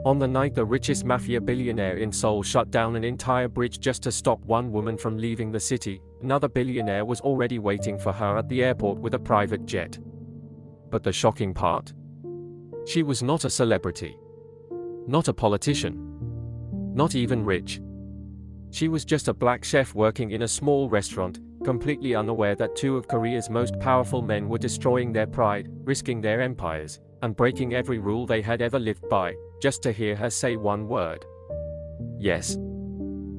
On the night the richest mafia billionaire in Seoul shut down an entire bridge just to stop one woman from leaving the city, another billionaire was already waiting for her at the airport with a private jet. But the shocking part? She was not a celebrity. Not a politician. Not even rich. She was just a black chef working in a small restaurant, completely unaware that two of Korea's most powerful men were destroying their pride, risking their empires, and breaking every rule they had ever lived by, just to hear her say one word. Yes.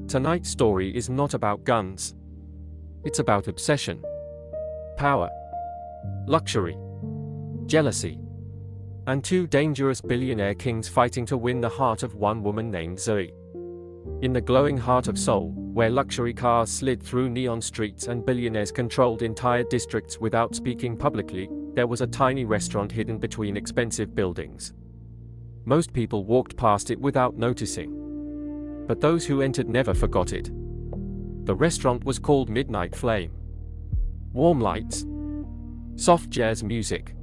Tonight's story is not about guns. It's about obsession, power, luxury, jealousy, and two dangerous billionaire kings fighting to win the heart of one woman named Zuri. In the glowing heart of Seoul, where luxury cars slid through neon streets and billionaires controlled entire districts without speaking publicly, there was a tiny restaurant hidden between expensive buildings. Most people walked past it without noticing. But those who entered never forgot it. The restaurant was called Midnight Flame. Warm lights, soft jazz music,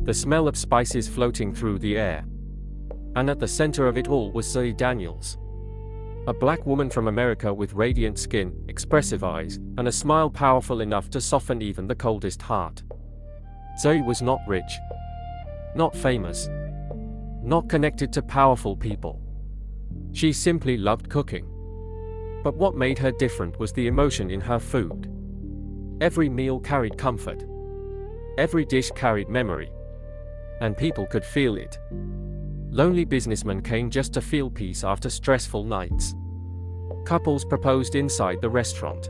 the smell of spices floating through the air. And at the center of it all was Zuri Daniels. A black woman from America with radiant skin, expressive eyes, and a smile powerful enough to soften even the coldest heart. Zuri was not rich, not famous, not connected to powerful people. She simply loved cooking. But what made her different was the emotion in her food. Every meal carried comfort. Every dish carried memory. And people could feel it. Lonely businessmen came just to feel peace after stressful nights. Couples proposed inside the restaurant.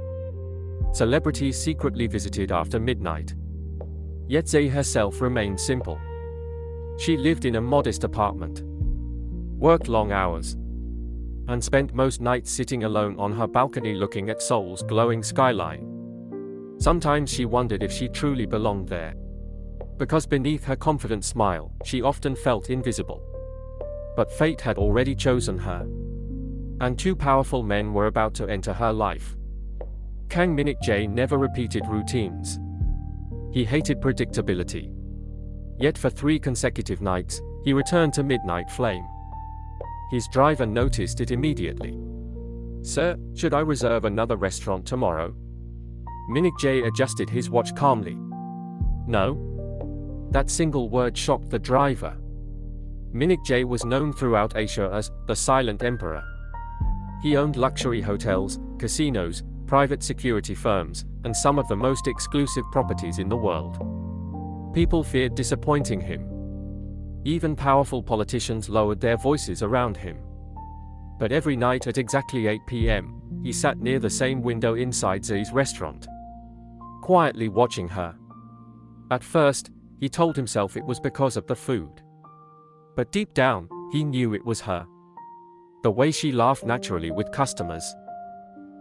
Celebrities secretly visited after midnight. Yet Zuri herself remained simple. She lived in a modest apartment, worked long hours, and spent most nights sitting alone on her balcony looking at Seoul's glowing skyline. Sometimes she wondered if she truly belonged there, because beneath her confident smile, she often felt invisible. But fate had already chosen her, and two powerful men were about to enter her life. Kang Min-jae never repeated routines. He hated predictability. Yet for 3 consecutive nights, he returned to Midnight Flame. His driver noticed it immediately. "Sir, should I reserve another restaurant tomorrow?" Min-jae adjusted his watch calmly. "No." That single word shocked the driver. Min-jae was known throughout Asia as the Silent Emperor. He owned luxury hotels, casinos, private security firms, and some of the most exclusive properties in the world. People feared disappointing him. Even powerful politicians lowered their voices around him. But every night at exactly 8 p.m., he sat near the same window inside Zuri's restaurant, quietly watching her. At first, he told himself it was because of the food. But deep down, he knew it was her. The way she laughed naturally with customers.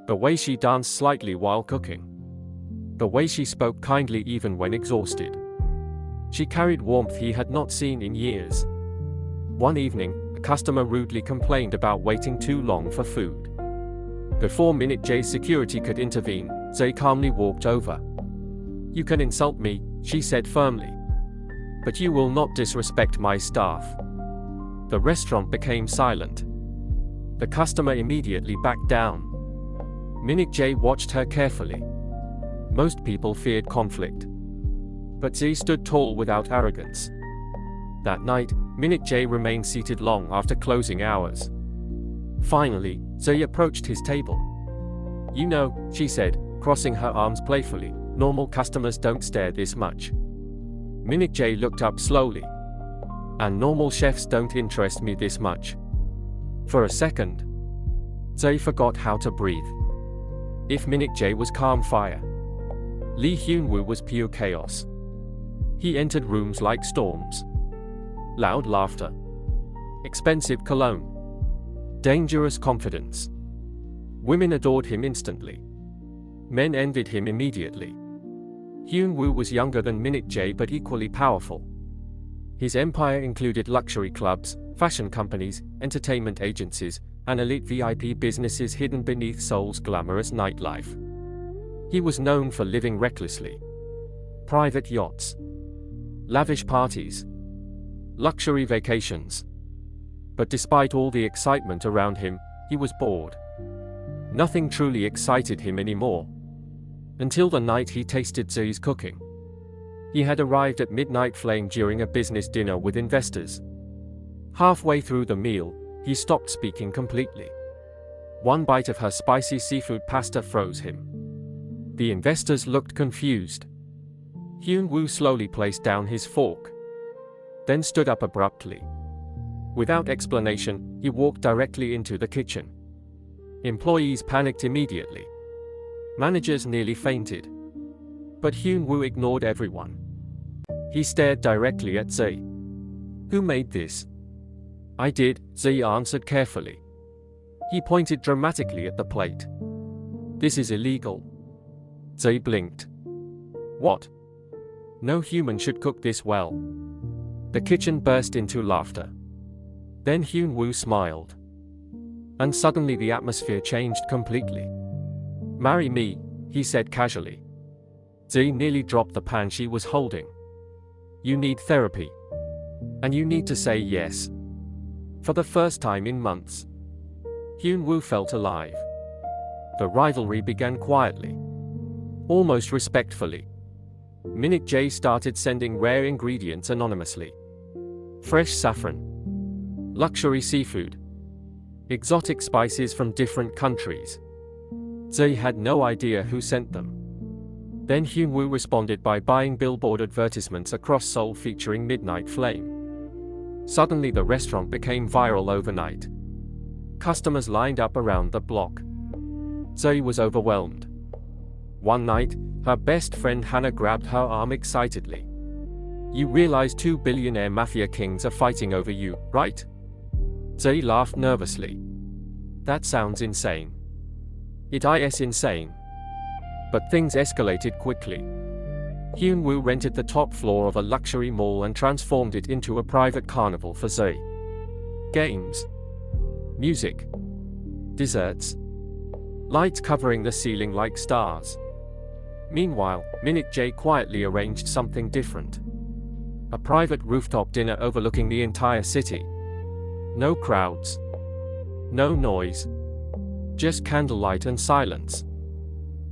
The way she danced slightly while cooking. The way she spoke kindly even when exhausted. She carried warmth he had not seen in years. One evening, a customer rudely complained about waiting too long for food. Before Min-jae's security could intervene, Zuri calmly walked over. "You can insult me," she said firmly, "but you will not disrespect my staff." The restaurant became silent. The customer immediately backed down. Min-jae watched her carefully. Most people feared conflict. But Zuri stood tall without arrogance. That night, Min-jae remained seated long after closing hours. Finally, Zuri approached his table. "You know," she said, crossing her arms playfully, "normal customers don't stare this much." Min-jae looked up slowly. "And normal chefs don't interest me this much." For a second, Zuri forgot how to breathe. If Min-jae was calm fire, Lee Hyun-woo was pure chaos. He entered rooms like storms. Loud laughter. Expensive cologne. Dangerous confidence. Women adored him instantly. Men envied him immediately. Hyun-woo was younger than Min-jae but equally powerful. His empire included luxury clubs, fashion companies, entertainment agencies, and elite VIP businesses hidden beneath Seoul's glamorous nightlife. He was known for living recklessly. Private yachts, lavish parties, luxury vacations. But despite all the excitement around him, he was bored. Nothing truly excited him anymore. Until the night he tasted Zuri's cooking. He had arrived at Midnight Flame during a business dinner with investors. Halfway through the meal, he stopped speaking completely. One bite of her spicy seafood pasta froze him. The investors looked confused. Hyun-woo slowly placed down his fork, then stood up abruptly. Without explanation, he walked directly into the kitchen. Employees panicked immediately. Managers nearly fainted. But Hyun-woo ignored everyone. He stared directly at Zuri. "Who made this?" "I did," Zuri answered carefully. He pointed dramatically at the plate. "This is illegal." Zuri blinked. "What? No human should cook this well." The kitchen burst into laughter. Then Hyun-woo smiled. And suddenly the atmosphere changed completely. "Marry me," he said casually. Zuri nearly dropped the pan she was holding. "You need therapy. And you need to say yes." For the first time in months, Hyun-woo felt alive. The rivalry began quietly, almost respectfully. Minute J started sending rare ingredients anonymously. Fresh saffron, luxury seafood, exotic spices from different countries. Zuri had no idea who sent them. Then Hyun-woo responded by buying billboard advertisements across Seoul featuring Midnight Flame. Suddenly the restaurant became viral overnight. Customers lined up around the block. Zuri was overwhelmed. One night, her best friend Hannah grabbed her arm excitedly. "You realize 2 billionaire mafia kings are fighting over you, right?" Zuri laughed nervously. "That sounds insane." It is insane. But things escalated quickly. Hyun-woo rented the top floor of a luxury mall and transformed it into a private carnival for Zuri. Games, music, desserts, lights covering the ceiling like stars. Meanwhile, Minute J quietly arranged something different. A private rooftop dinner overlooking the entire city. No crowds, no noise, just candlelight and silence.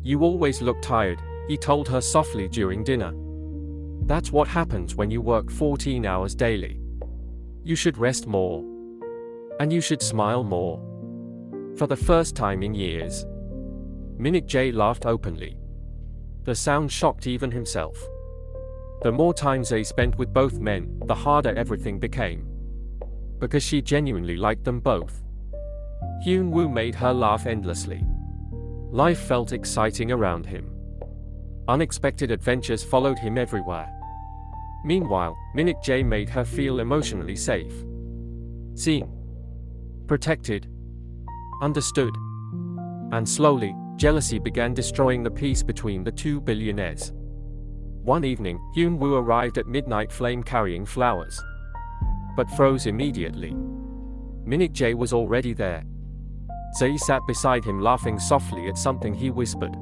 "You always look tired," he told her softly during dinner. "That's what happens when you work 14 hours daily. You should rest more. And you should smile more." For the first time in years, Minute J laughed openly. The sound shocked even himself. The more time they spent with both men, the harder everything became. Because she genuinely liked them both. Hyun-woo made her laugh endlessly. Life felt exciting around him. Unexpected adventures followed him everywhere. Meanwhile, Minute J made her feel emotionally safe. Seen, protected, understood. And slowly, jealousy began destroying the peace between the two billionaires. One evening, Hyun-woo arrived at Midnight Flame carrying flowers, but froze immediately. Minute J was already there. Zuri sat beside him laughing softly at something he whispered.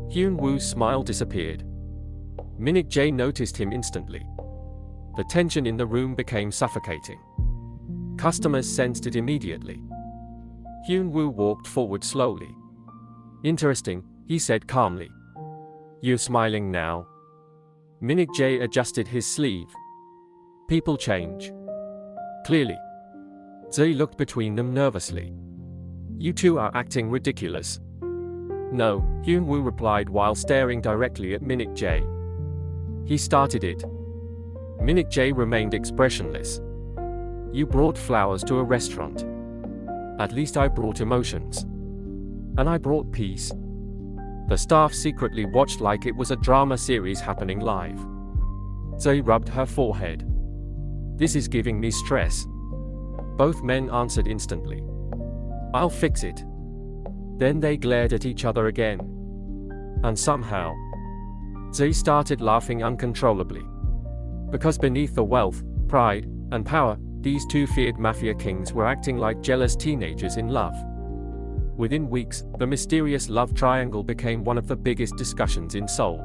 Hyun-woo's smile disappeared. Minute J noticed him instantly. The tension in the room became suffocating. Customers sensed it immediately. Hyun-woo walked forward slowly. "Interesting," he said calmly. "You're smiling now." Minute J adjusted his sleeve. "People change." Clearly. Zuri looked between them nervously. "You two are acting ridiculous." "No," Hyun-woo replied while staring directly at Minute J. "He started it." Minute J remained expressionless. "You brought flowers to a restaurant. At least I brought emotions. And I brought peace." The staff secretly watched like it was a drama series happening live. Zuri rubbed her forehead. "This is giving me stress." Both men answered instantly. "I'll fix it." Then they glared at each other again. And somehow, Zuri started laughing uncontrollably. Because beneath the wealth, pride, and power, these two feared mafia kings were acting like jealous teenagers in love. Within weeks, the mysterious love triangle became one of the biggest discussions in Seoul.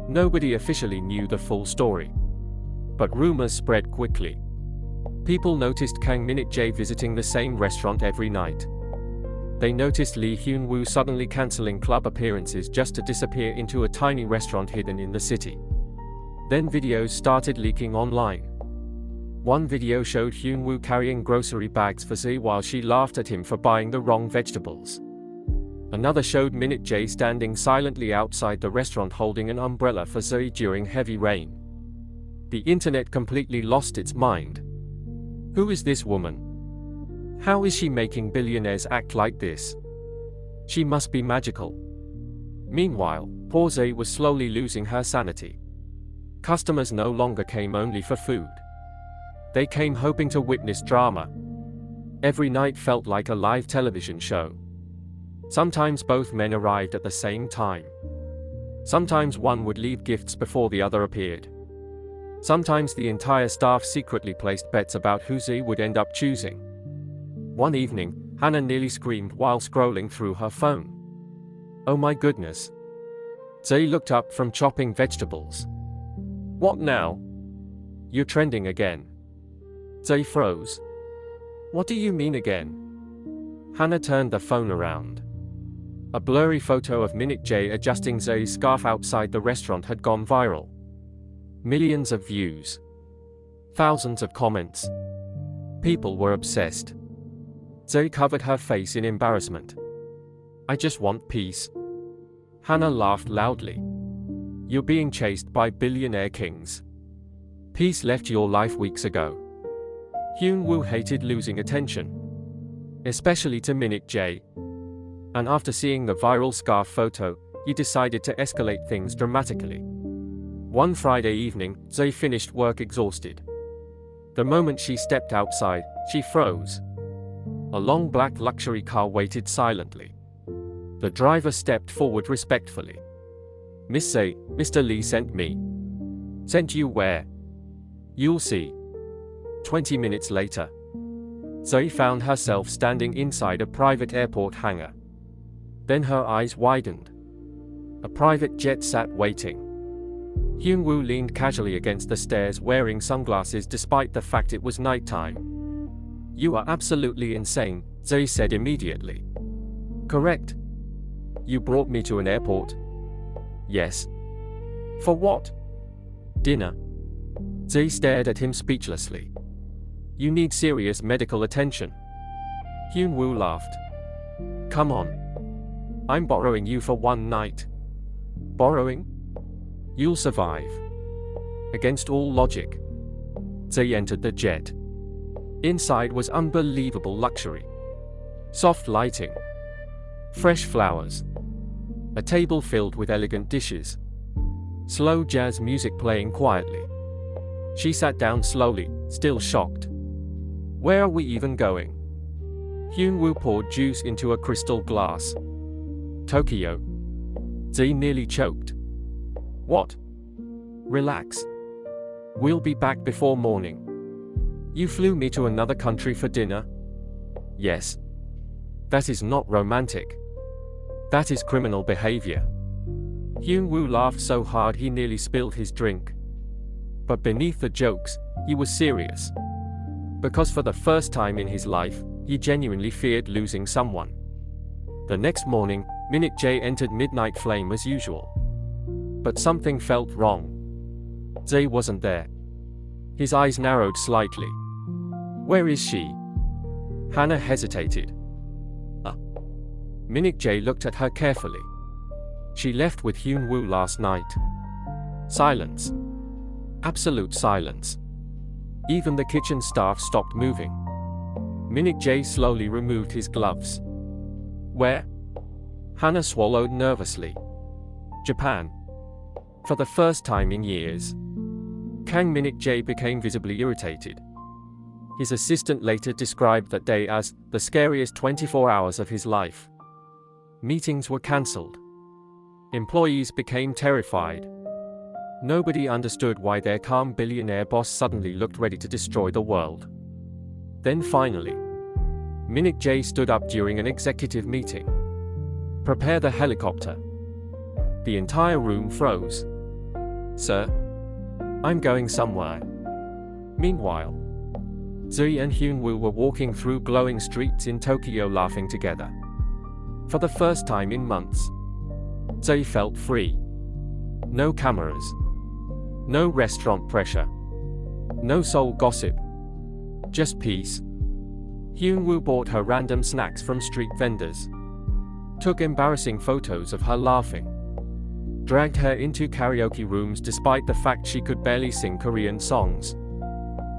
Nobody officially knew the full story. But rumors spread quickly. People noticed Kang Min-jae visiting the same restaurant every night. They noticed Lee Hyun-woo suddenly cancelling club appearances just to disappear into a tiny restaurant hidden in the city. Then videos started leaking online. One video showed Hyun-woo carrying grocery bags for Zuri while she laughed at him for buying the wrong vegetables. Another showed Min-jae standing silently outside the restaurant holding an umbrella for Zuri during heavy rain. The internet completely lost its mind. Who is this woman? How is she making billionaires act like this? She must be magical. Meanwhile, poor Zuri was slowly losing her sanity. Customers no longer came only for food. They came hoping to witness drama. Every night felt like a live television show. Sometimes both men arrived at the same time. Sometimes one would leave gifts before the other appeared. Sometimes the entire staff secretly placed bets about who Zuri would end up choosing. One evening, Hannah nearly screamed while scrolling through her phone. Oh my goodness. Zuri looked up from chopping vegetables. What now? You're trending again. Zuri froze. What do you mean again? Hannah turned the phone around. A blurry photo of Min-jae adjusting Zuri's scarf outside the restaurant had gone viral. Millions of views. Thousands of comments. People were obsessed. Zuri covered her face in embarrassment. I just want peace. Hannah laughed loudly. You're being chased by billionaire kings. Peace left your life weeks ago. Hyun-woo hated losing attention. Especially to Min-jae. And after seeing the viral scarf photo, he decided to escalate things dramatically. One Friday evening, Zuri finished work exhausted. The moment she stepped outside, she froze. A long black luxury car waited silently. The driver stepped forward respectfully. Miss Zuri, Mr. Lee sent me. Sent you where? You'll see. 20 minutes later, Zuri found herself standing inside a private airport hangar. Then her eyes widened. A private jet sat waiting. Hyun-woo leaned casually against the stairs wearing sunglasses despite the fact it was nighttime. You are absolutely insane, Zuri said immediately. Correct. You brought me to an airport? Yes. For what? Dinner. Zuri stared at him speechlessly. You need serious medical attention. Hyun-woo laughed. Come on. I'm borrowing you for one night. Borrowing? You'll survive. Against all logic. Zuri entered the jet. Inside was unbelievable luxury. Soft lighting. Fresh flowers. A table filled with elegant dishes. Slow jazz music playing quietly. She sat down slowly, still shocked. Where are we even going? Hyun-woo poured juice into a crystal glass. Tokyo. Zuri nearly choked. What? Relax. We'll be back before morning. You flew me to another country for dinner? Yes. That is not romantic. That is criminal behavior. Hyun-woo laughed so hard he nearly spilled his drink. But beneath the jokes, he was serious. Because for the first time in his life, he genuinely feared losing someone. The next morning, Min-jae entered Midnight Flame as usual. But something felt wrong. Zuri wasn't there. His eyes narrowed slightly. Where is she? Hannah hesitated. Min-jae looked at her carefully. She left with Hyun-woo last night. Silence. Absolute silence. Even the kitchen staff stopped moving. Min-jae slowly removed his gloves. Where? Hannah swallowed nervously. Japan. For the first time in years. Kang Min-jae became visibly irritated. His assistant later described that day as the scariest 24 hours of his life. Meetings were cancelled. Employees became terrified. Nobody understood why their calm billionaire boss suddenly looked ready to destroy the world. Then finally, Min-jae stood up during an executive meeting. Prepare the helicopter. The entire room froze. Sir? I'm going somewhere. Meanwhile, Zuri and Hyunwoo were walking through glowing streets in Tokyo laughing together. For the first time in months, Zuri felt free. No cameras. No restaurant pressure. No Seoul gossip. Just peace. Hyunwoo bought her random snacks from street vendors. Took embarrassing photos of her laughing. Dragged her into karaoke rooms despite the fact she could barely sing Korean songs.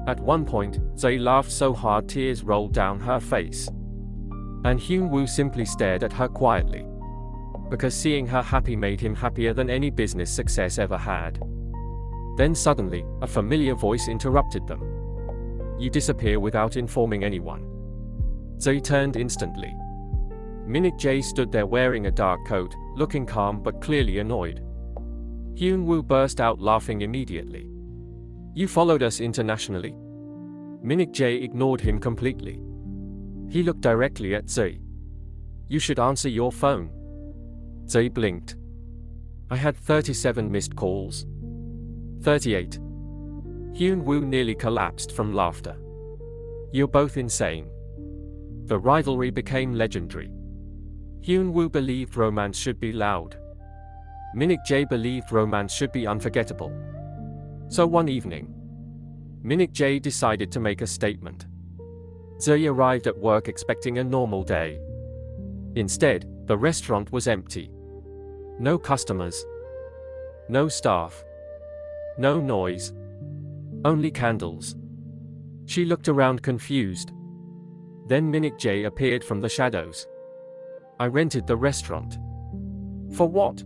At one point, Zuri laughed so hard tears rolled down her face. And Hyunwoo simply stared at her quietly. Because seeing her happy made him happier than any business success ever had. Then suddenly, a familiar voice interrupted them. You disappear without informing anyone. Zuri turned instantly. Minute Jae stood there wearing a dark coat, looking calm but clearly annoyed. Hyunwoo burst out laughing immediately. You followed us internationally? Minute Jae ignored him completely. He looked directly at Zuri. You should answer your phone. Zuri blinked. I had 37 missed calls. 38. Hyunwoo nearly collapsed from laughter. You're both insane. The rivalry became legendary. Hyunwoo believed romance should be loud. Minute Jae believed romance should be unforgettable. So one evening, Minute Jae decided to make a statement. Zuri arrived at work expecting a normal day. Instead, the restaurant was empty. No customers. No staff. No noise. Only candles. She looked around confused. Then Minute Jae appeared from the shadows. I rented the restaurant. For what?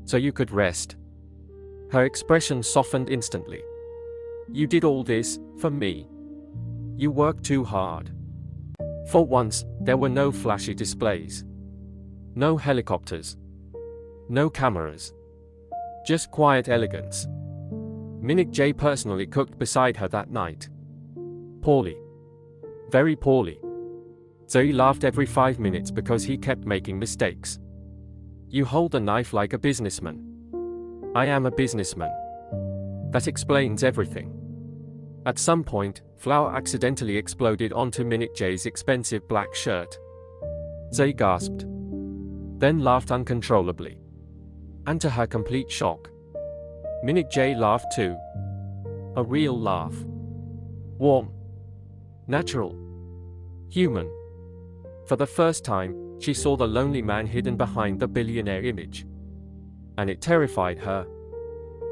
So you could rest. Her expression softened instantly. You did all this for me. You worked too hard. For once, there were no flashy displays. No helicopters. No cameras. Just quiet elegance. Minute Jae personally cooked beside her that night. Poorly. Very poorly. Zuri laughed every 5 minutes because he kept making mistakes. You hold the knife like a businessman. I am a businessman. That explains everything. At some point, flour accidentally exploded onto Minute Jae's expensive black shirt. Zuri gasped. Then laughed uncontrollably. And to her complete shock, Minute Jae laughed too. A real laugh. Warm. Natural. Human. For the first time, she saw the lonely man hidden behind the billionaire image. And it terrified her.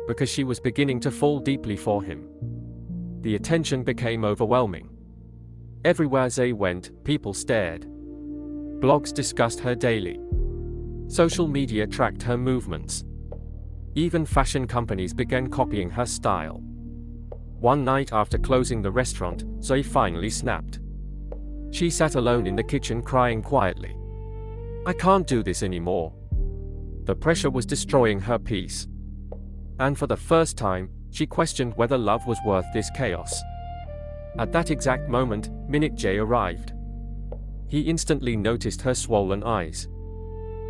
Because she was beginning to fall deeply for him. The attention became overwhelming. Everywhere Zuri went, people stared. Blogs discussed her daily. Social media tracked her movements. Even fashion companies began copying her style. One night after closing the restaurant, Zuri finally snapped. She sat alone in the kitchen crying quietly. I can't do this anymore. The pressure was destroying her peace. And for the first time, she questioned whether love was worth this chaos. At that exact moment, Minute Jae arrived. He instantly noticed her swollen eyes.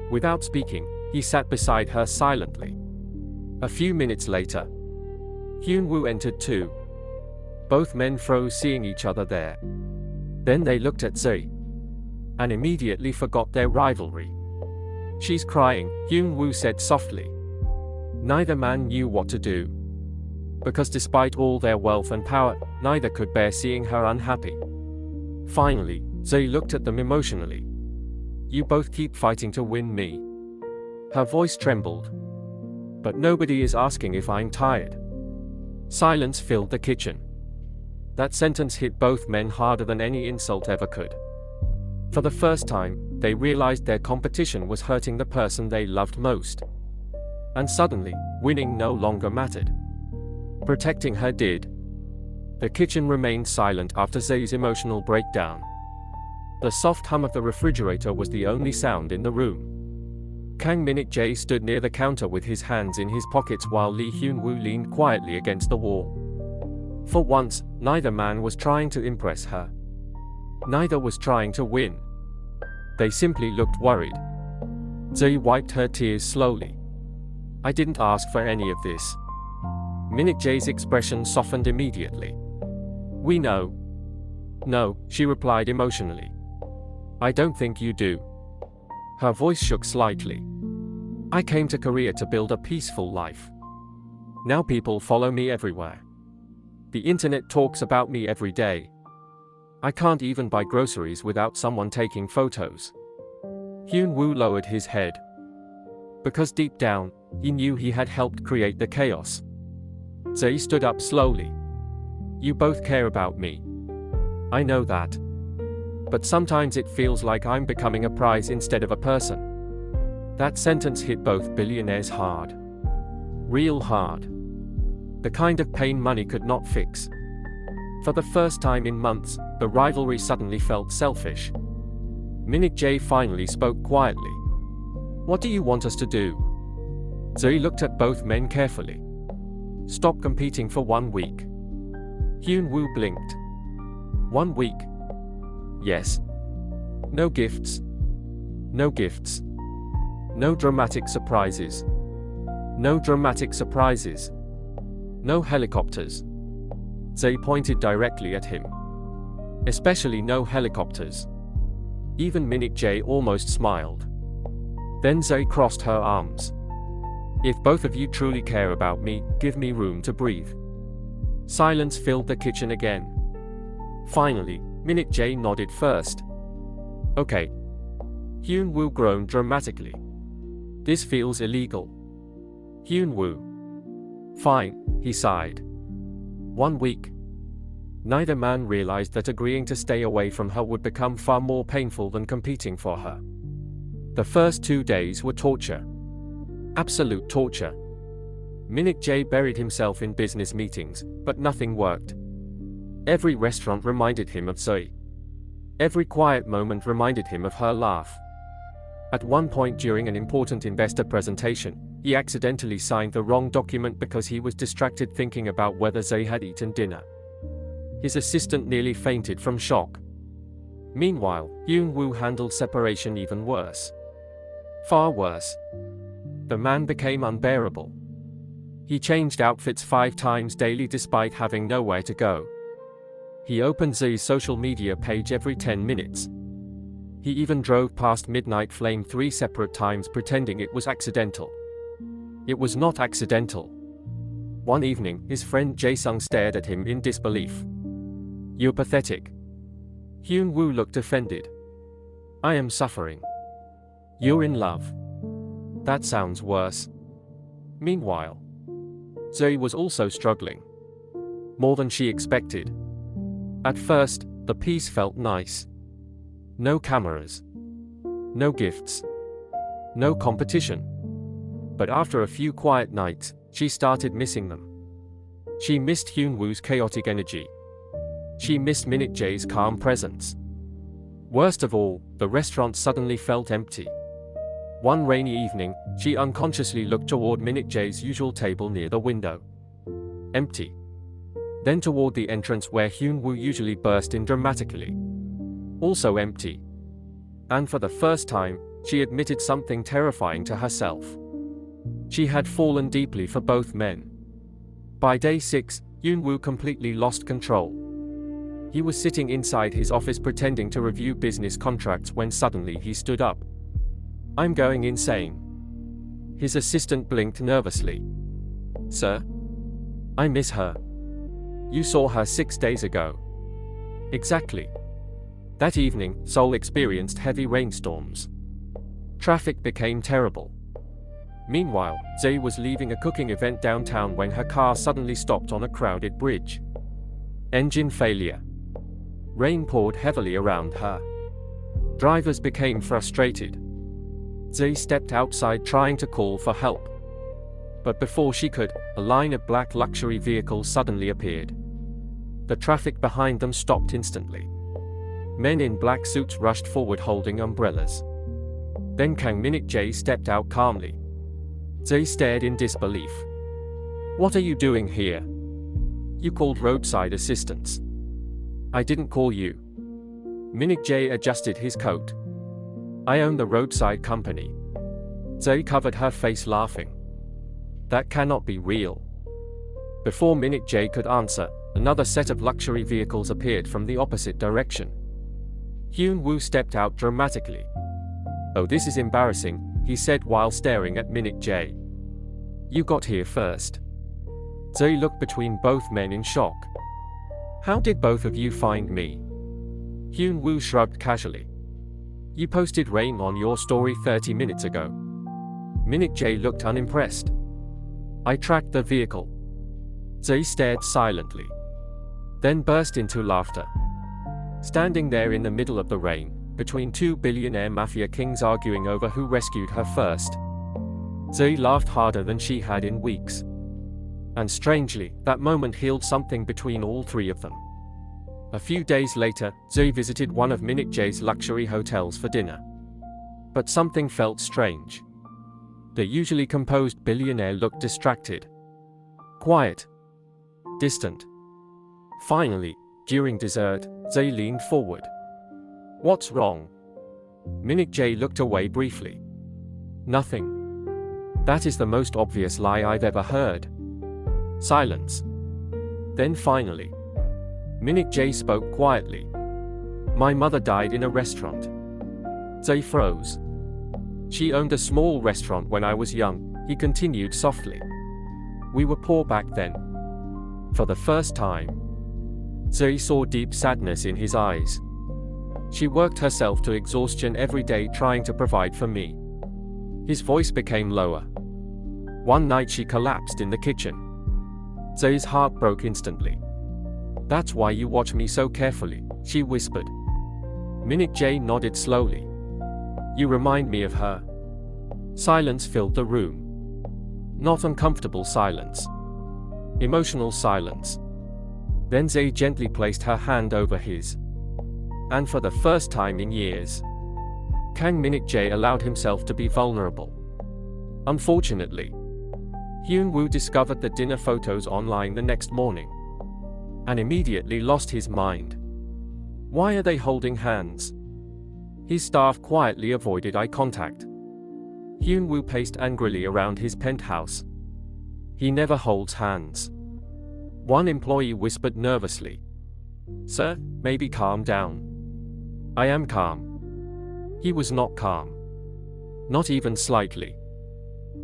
Without speaking, he sat beside her silently. A few minutes later, Hyunwoo entered too. Both men froze seeing each other there. Then they looked at Zuri. And immediately forgot their rivalry. She's crying, Hyunwoo said softly. Neither man knew what to do. Because despite all their wealth and power, neither could bear seeing her unhappy. Finally, Zuri looked at them emotionally. You both keep fighting to win me. Her voice trembled. But nobody is asking if I'm tired. Silence filled the kitchen. That sentence hit both men harder than any insult ever could. For the first time, they realized their competition was hurting the person they loved most. And suddenly, winning no longer mattered. Protecting her did. The kitchen remained silent after Zuri's emotional breakdown. The soft hum of the refrigerator was the only sound in the room. Kang Minute Jae stood near the counter with his hands in his pockets while Lee Hyunwoo leaned quietly against the wall. For once, neither man was trying to impress her. Neither was trying to win. They simply looked worried. Zuri wiped her tears slowly. I didn't ask for any of this. Minute Jae's expression softened immediately. We know. No, she replied emotionally. I don't think you do. Her voice shook slightly. I came to Korea to build a peaceful life. Now people follow me everywhere. The internet talks about me every day. I can't even buy groceries without someone taking photos. Hyun-woo lowered his head. Because deep down, he knew he had helped create the chaos. Zae stood up slowly. You both care about me. I know that. But sometimes it feels like I'm becoming a prize instead of a person. That sentence hit both billionaires hard. Real hard. The kind of pain money could not fix. For the first time in months, the rivalry suddenly felt selfish. Minute Jae finally spoke quietly. What do you want us to do? Zuri looked at both men carefully. Stop competing for 1 week. Hyun-woo blinked. 1 week? Yes. No gifts. No gifts. No dramatic surprises. No dramatic surprises. No helicopters. Zae pointed directly at him. Especially no helicopters. Even Minute Jae almost smiled. Then Zae crossed her arms. If both of you truly care about me, give me room to breathe. Silence filled the kitchen again. Finally, Minute Jae nodded first. Okay. Hyun-woo groaned dramatically. This feels illegal. Hyun-woo. Fine, he sighed. 1 week. Neither man realized that agreeing to stay away from her would become far more painful than competing for her. The first 2 days were torture. Absolute torture. Minute Jae buried himself in business meetings, but nothing worked. Every restaurant reminded him of Zoe. Every quiet moment reminded him of her laugh. At one point during an important investor presentation, he accidentally signed the wrong document because he was distracted thinking about whether Zae had eaten dinner. His assistant nearly fainted from shock. Meanwhile, Hyun-woo handled separation even worse. Far worse. The man became unbearable. He changed outfits 5 times daily despite having nowhere to go. He opened Zae's social media page every 10 minutes. He even drove past Midnight Flame 3 separate times pretending it was accidental. It was not accidental. One evening, his friend Jae-sung stared at him in disbelief. You're pathetic. Hyun-woo looked offended. I am suffering. You're in love. That sounds worse. Meanwhile, Zoe was also struggling. More than she expected. At first, the peace felt nice. No cameras. No gifts. No competition. But after a few quiet nights, she started missing them. She missed Hyun-woo's chaotic energy. She missed Minute Jae's calm presence. Worst of all, the restaurant suddenly felt empty. One rainy evening, she unconsciously looked toward Minute Jae's usual table near the window. Empty. Then toward the entrance where Hyun-woo usually burst in dramatically. Also empty. And for the first time, she admitted something terrifying to herself. She had fallen deeply for both men. By day 6, Hyun-woo completely lost control. He was sitting inside his office pretending to review business contracts when suddenly he stood up. I'm going insane. His assistant blinked nervously. Sir? I miss her. You saw her 6 days ago. Exactly. That evening, Seoul experienced heavy rainstorms. Traffic became terrible. Meanwhile, Zae was leaving a cooking event downtown when her car suddenly stopped on a crowded bridge. Engine failure. Rain poured heavily around her. Drivers became frustrated. Zae stepped outside trying to call for help. But before she could, a line of black luxury vehicles suddenly appeared. The traffic behind them stopped instantly. Men in black suits rushed forward holding umbrellas. Then Kang Minute Jae stepped out calmly. Zae stared in disbelief. What are you doing here? You called roadside assistance. I didn't call you. Minute Jae adjusted his coat. I own the roadside company. Zae covered her face laughing. That cannot be real. Before Minute Jae could answer, Another set of luxury vehicles appeared from the opposite direction. Hyun-woo stepped out dramatically. "Oh, this is embarrassing," he said while staring at Minute Jae. "You got here first." Zuri looked between both men in shock. "How did both of you find me?" Hyun-woo shrugged casually. "You posted rain on your story 30 minutes ago." Minute Jae looked unimpressed. "I tracked the vehicle." Zuri stared silently, then burst into laughter. Standing there in the middle of the rain, between two billionaire mafia kings arguing over who rescued her first, Zuri laughed harder than she had in weeks. And strangely, that moment healed something between all three of them. A few days later, Zuri visited one of Minute Jae's luxury hotels for dinner. But something felt strange. The usually composed billionaire looked distracted, quiet, distant. Finally, during dessert, Zuri leaned forward. "What's wrong?" Minute Jae looked away briefly. "Nothing." "That is the most obvious lie I've ever heard." Silence. Then finally, Minute Jae spoke quietly. "My mother died in a restaurant." Zuri froze. "She owned a small restaurant when I was young," he continued softly. "We were poor back then." For the first time, Zuri saw deep sadness in his eyes. "She worked herself to exhaustion every day trying to provide for me." His voice became lower. "One night she collapsed in the kitchen." Zuri's heart broke instantly. "That's why you watch me so carefully," she whispered. Minute Jae nodded slowly. "You remind me of her." Silence filled the room. Not uncomfortable silence. Emotional silence. Then Zuri gently placed her hand over his. And for the first time in years, Kang Minute Jae allowed himself to be vulnerable. Unfortunately, Hyun-woo discovered the dinner photos online the next morning, and immediately lost his mind. Why are they holding hands? His staff quietly avoided eye contact. Hyun-woo paced angrily around his penthouse. "He never holds hands." One employee whispered nervously. "Sir, maybe calm down." "I am calm." He was not calm. Not even slightly.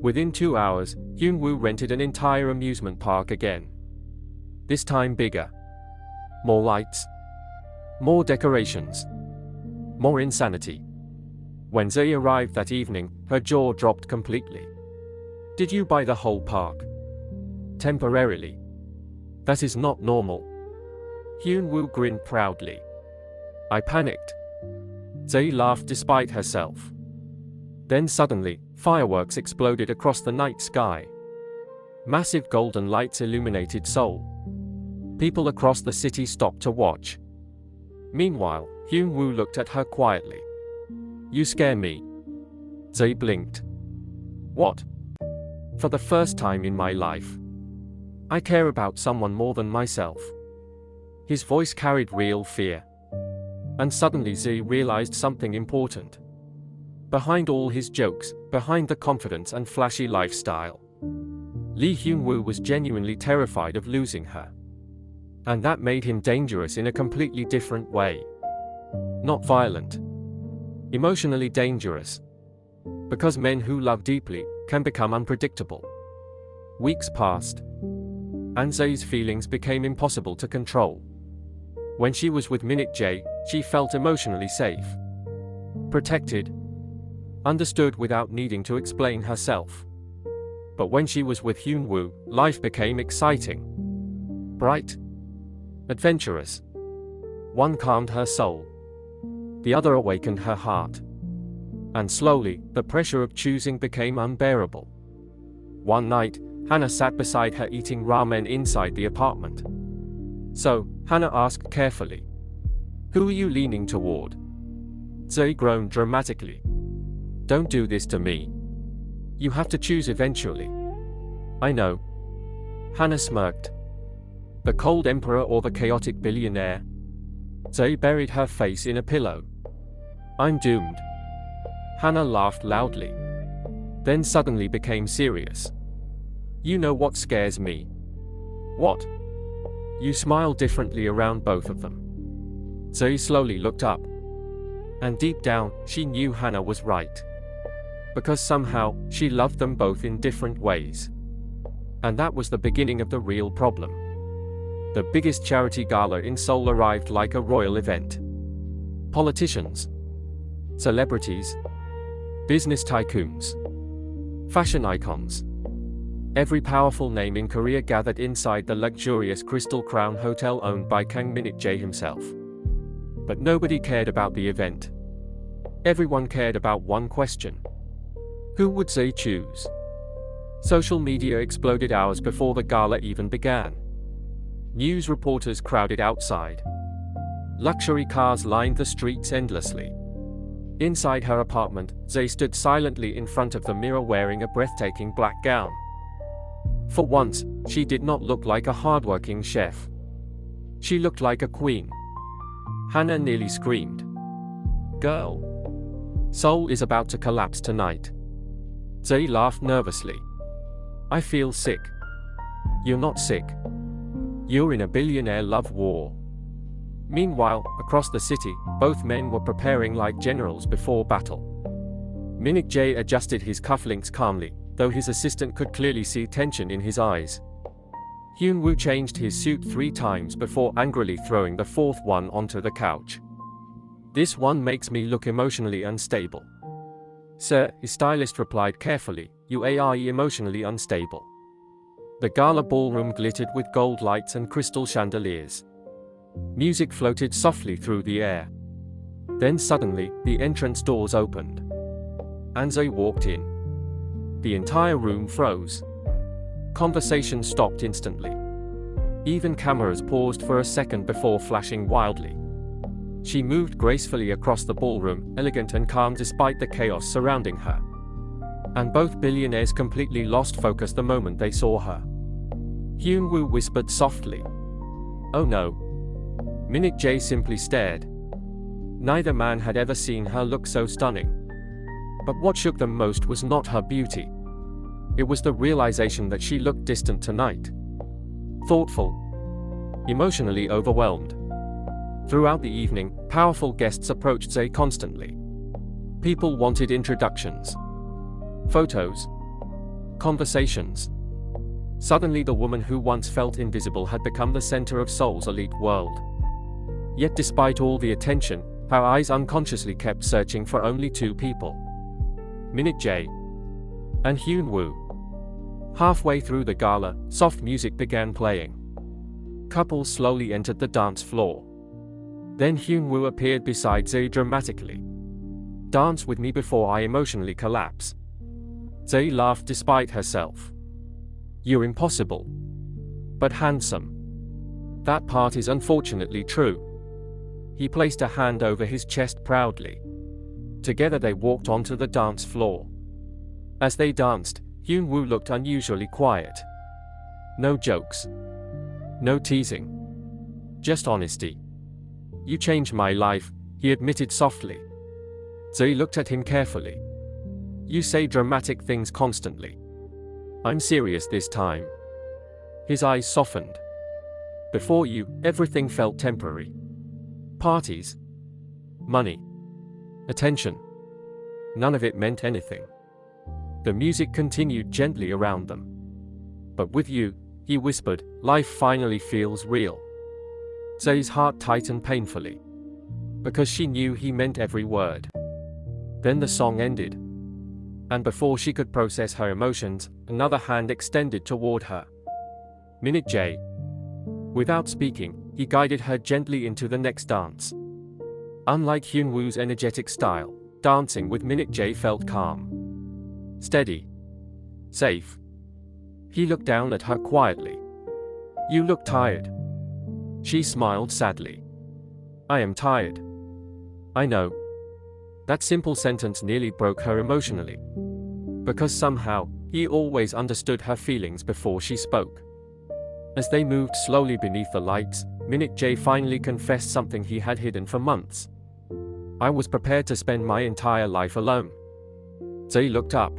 Within 2 hours, Hyun-woo rented an entire amusement park again. This time bigger. More lights. More decorations. More insanity. When Zuri arrived that evening, her jaw dropped completely. "Did you buy the whole park?" "Temporarily." "That is not normal." Hyun-woo grinned proudly. "I panicked." Zuri laughed despite herself. Then suddenly, fireworks exploded across the night sky. Massive golden lights illuminated Seoul. People across the city stopped to watch. Meanwhile, Hyun-woo looked at her quietly. "You scare me." Zuri blinked. "What?" "For the first time in my life, I care about someone more than myself." His voice carried real fear. And suddenly Zuri realized something important. Behind all his jokes, behind the confidence and flashy lifestyle, Lee Hyun-woo was genuinely terrified of losing her. And that made him dangerous in a completely different way. Not violent. Emotionally dangerous. Because men who love deeply can become unpredictable. Weeks passed. And Zuri's feelings became impossible to control. When she was with Minute Jae, she felt emotionally safe. Protected. Understood without needing to explain herself. But when she was with Hyun-woo, life became exciting. Bright. Adventurous. One calmed her soul. The other awakened her heart. And slowly, the pressure of choosing became unbearable. One night, Hannah sat beside her eating ramen inside the apartment. "So," Hannah asked carefully, "who are you leaning toward?" Zuri groaned dramatically. "Don't do this to me. You have to choose eventually." "I know." Hannah smirked. "The cold emperor or the chaotic billionaire?" Zuri buried her face in a pillow. "I'm doomed." Hannah laughed loudly. Then suddenly became serious. "You know what scares me?" "What?" You smiled differently around both of them. Zuri slowly looked up. And deep down, she knew Hannah was right. Because somehow, she loved them both in different ways. And that was the beginning of the real problem. The biggest charity gala in Seoul arrived like a royal event. Politicians, celebrities, business tycoons, fashion icons. Every powerful name in Korea gathered inside the luxurious Crystal Crown Hotel owned by Kang Min-jae himself. But nobody cared about the event. Everyone cared about one question. Who would Zuri choose? Social media exploded hours before the gala even began. News reporters crowded outside. Luxury cars lined the streets endlessly. Inside her apartment, Zuri stood silently in front of the mirror wearing a breathtaking black gown. For once, she did not look like a hardworking chef. She looked like a queen. Hannah nearly screamed. "Girl, Seoul is about to collapse tonight." Zuri laughed nervously. "I feel sick." "You're not sick. You're in a billionaire love war." Meanwhile, across the city, both men were preparing like generals before battle. Min-jae adjusted his cufflinks calmly, though his assistant could clearly see tension in his eyes. Hyun-woo changed his suit 3 times before angrily throwing the 4th one onto the couch. "This one makes me look emotionally unstable." "Sir," his stylist replied carefully, "you are emotionally unstable." The gala ballroom glittered with gold lights and crystal chandeliers. Music floated softly through the air. Then suddenly, the entrance doors opened. And Zuri walked in. The entire room froze. Conversation stopped instantly. Even cameras paused for a second before flashing wildly. She moved gracefully across the ballroom, elegant and calm despite the chaos surrounding her. And both billionaires completely lost focus the moment they saw her. Hyun-woo whispered softly, "Oh no." Min-jae simply stared. Neither man had ever seen her look so stunning. But what shook them most was not her beauty. It was the realization that she looked distant tonight. Thoughtful. Emotionally overwhelmed. Throughout the evening, powerful guests approached Zuri constantly. People wanted introductions, photos, conversations. Suddenly the woman who once felt invisible had become the center of Seoul's elite world. Yet despite all the attention, her eyes unconsciously kept searching for only 2 people. Min-jae and Hyun-woo. Halfway through the gala, soft music began playing. Couples slowly entered the dance floor. Then Hyun-woo appeared beside Zuri dramatically. "Dance with me before I emotionally collapse." Zuri laughed despite herself. "You're impossible. But handsome." "That part is unfortunately true." He placed a hand over his chest proudly. Together they walked onto the dance floor. As they danced, Hyun-woo looked unusually quiet. No jokes. No teasing. Just honesty. "You changed my life," he admitted softly. Zuri looked at him carefully. "You say dramatic things constantly. I'm serious this time." His eyes softened. "Before you, everything felt temporary. Parties, money, attention. None of it meant anything." The music continued gently around them. "But with you," he whispered, "life finally feels real." Zuri's heart tightened painfully. Because she knew he meant every word. Then the song ended. And before she could process her emotions, another hand extended toward her. Min-jae. Without speaking, he guided her gently into the next dance. Unlike Hyun-woo's energetic style, dancing with Min-jae felt calm. Steady. Safe. He looked down at her quietly. "You look tired." She smiled sadly. "I am tired." "I know." That simple sentence nearly broke her emotionally. Because somehow, he always understood her feelings before she spoke. As they moved slowly beneath the lights, Min-jae finally confessed something he had hidden for months. "I was prepared to spend my entire life alone." Zuri looked up.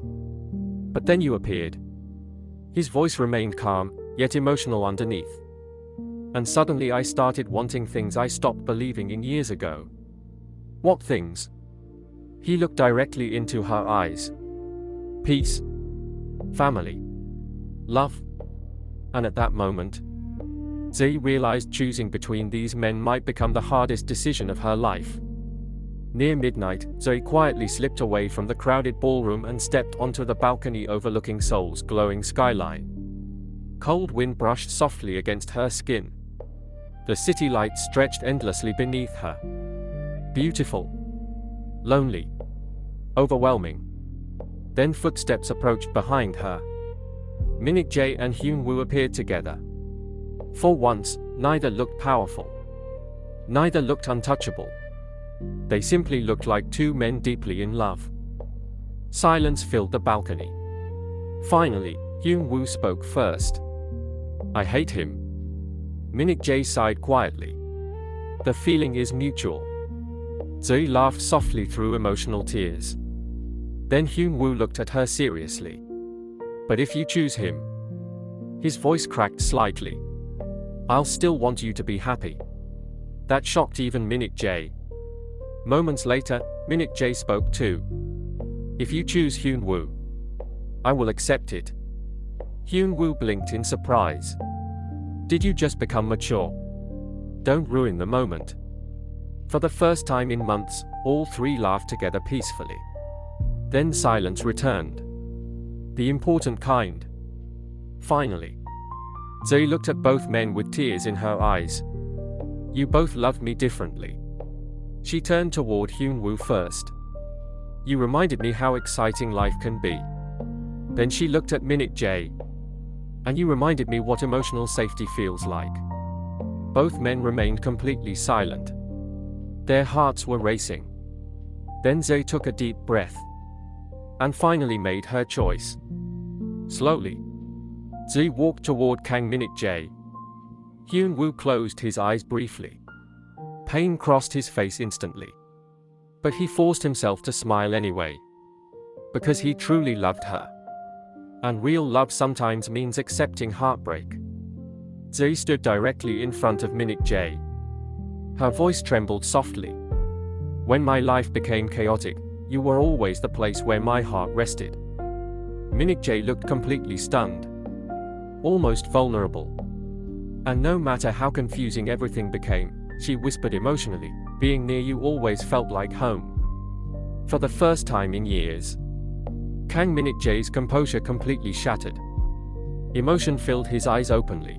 "But then you appeared." His voice remained calm, yet emotional underneath. And suddenly I started wanting things I stopped believing in years ago. What things? He looked directly into her eyes. Peace. Family. Love. And at that moment, Zuri realized choosing between these men might become the hardest decision of her life. Near midnight, Zuri quietly slipped away from the crowded ballroom and stepped onto the balcony overlooking Seoul's glowing skyline. Cold wind brushed softly against her skin. The city lights stretched endlessly beneath her. Beautiful. Lonely. Overwhelming. Then footsteps approached behind her. Min Jae and Hyun Woo appeared together. For once, neither looked powerful. Neither looked untouchable. They simply looked like two men deeply in love. Silence filled the balcony. Finally, Hyun Woo spoke first. I hate him. Min Jae sighed quietly. The feeling is mutual. Zuri laughed softly through emotional tears. Then Hyun Woo looked at her seriously. But if you choose him, his voice cracked slightly, I'll still want you to be happy. That shocked even Min Jae. Moments later, Min Jae spoke too. If you choose Hyun Woo, I will accept it. Hyun Woo blinked in surprise. Did you just become mature? Don't ruin the moment. For the first time in months, all three laughed together peacefully. Then silence returned. The important kind. Finally, Zuri looked at both men with tears in her eyes. You both loved me differently. She turned toward Hyun Woo first. You reminded me how exciting life can be. Then she looked at Min Jae. And you reminded me what emotional safety feels like. Both men remained completely silent. Their hearts were racing. Then Zuri took a deep breath. And finally made her choice. Slowly, Zuri walked toward Kang Min Jae. Hyun Woo closed his eyes briefly. Pain crossed his face instantly. But he forced himself to smile anyway. Because he truly loved her. And real love sometimes means accepting heartbreak. Zuri stood directly in front of Min Jae. Her voice trembled softly. When my life became chaotic, you were always the place where my heart rested. Min Jae looked completely stunned. Almost vulnerable. And no matter how confusing everything became, she whispered emotionally, being near you always felt like home. For the first time in years, Kang Min Jae's composure completely shattered. Emotion filled his eyes openly.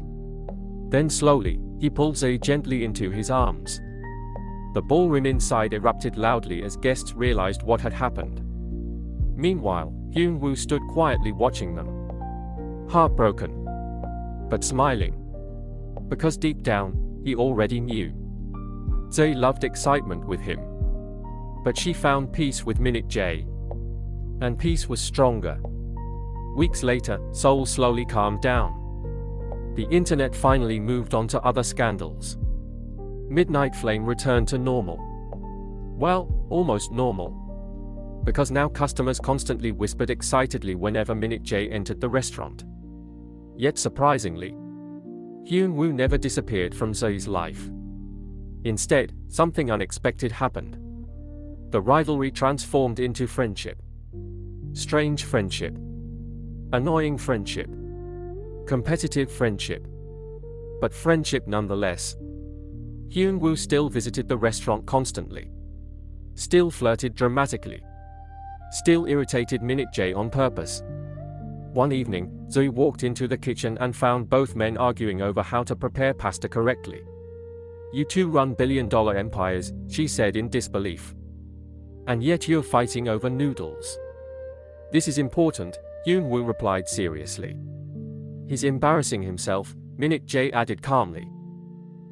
Then slowly, he pulled Zuri gently into his arms. The ballroom inside erupted loudly as guests realized what had happened. Meanwhile, Hyun Woo stood quietly watching them. Heartbroken. But smiling. Because deep down, he already knew. Zuri loved excitement with him. But she found peace with Min Jae. And peace was stronger. Weeks later, Seoul slowly calmed down. The internet finally moved on to other scandals. Midnight Flame returned to normal. Well, almost normal. Because now customers constantly whispered excitedly whenever Min Jae entered the restaurant. Yet surprisingly, Hyun Woo never disappeared from Zuri's life. Instead, something unexpected happened. The rivalry transformed into friendship. Strange friendship. Annoying friendship. Competitive friendship. But friendship nonetheless. Hyun Woo still visited the restaurant constantly. Still flirted dramatically. Still irritated Min Jae on purpose. One evening, Zuri walked into the kitchen and found both men arguing over how to prepare pasta correctly. You two run billion-dollar empires, she said in disbelief. And yet you're fighting over noodles. This is important, Hyun Woo replied seriously. He's embarrassing himself, Min Jae added calmly.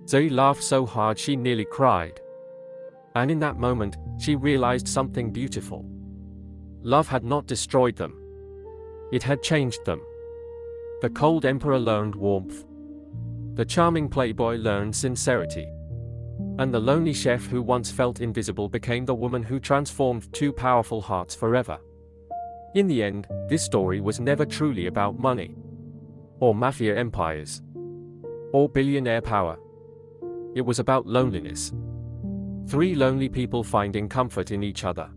Zuri laughed so hard she nearly cried. And in that moment, she realized something beautiful. Love had not destroyed them. It had changed them. The cold emperor learned warmth. The charming playboy learned sincerity. And the lonely chef who once felt invisible became the woman who transformed two powerful hearts forever. In the end, this story was never truly about money or mafia empires. or billionaire power. It was about loneliness. Three lonely people finding comfort in each other.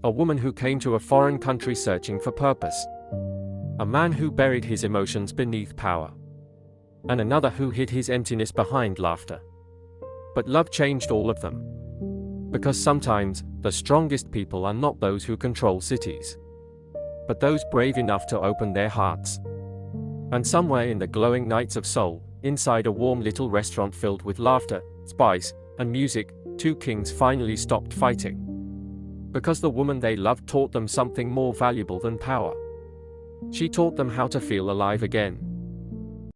A woman who came to a foreign country searching for purpose. A man who buried his emotions beneath power. And another who hid his emptiness behind laughter. But love changed all of them. Because sometimes, the strongest people are not those who control cities, but those brave enough to open their hearts. And somewhere in the glowing nights of Seoul, inside a warm little restaurant filled with laughter, spice, and music, two kings finally stopped fighting. Because the woman they loved taught them something more valuable than power. She taught them how to feel alive again.